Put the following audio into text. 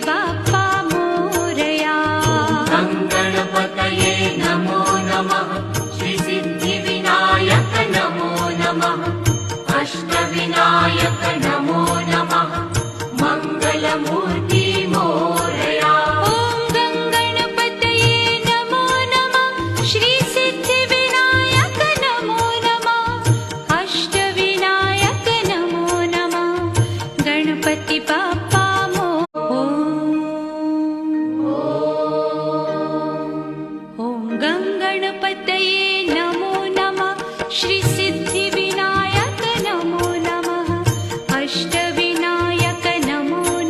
बाप्पा मोरया। गणपतये नमो नमः, श्री सिद्धिविनायक नमो नमः, अष्टविनायक नमो नमः, मङ्गलमूर्ति मोरया।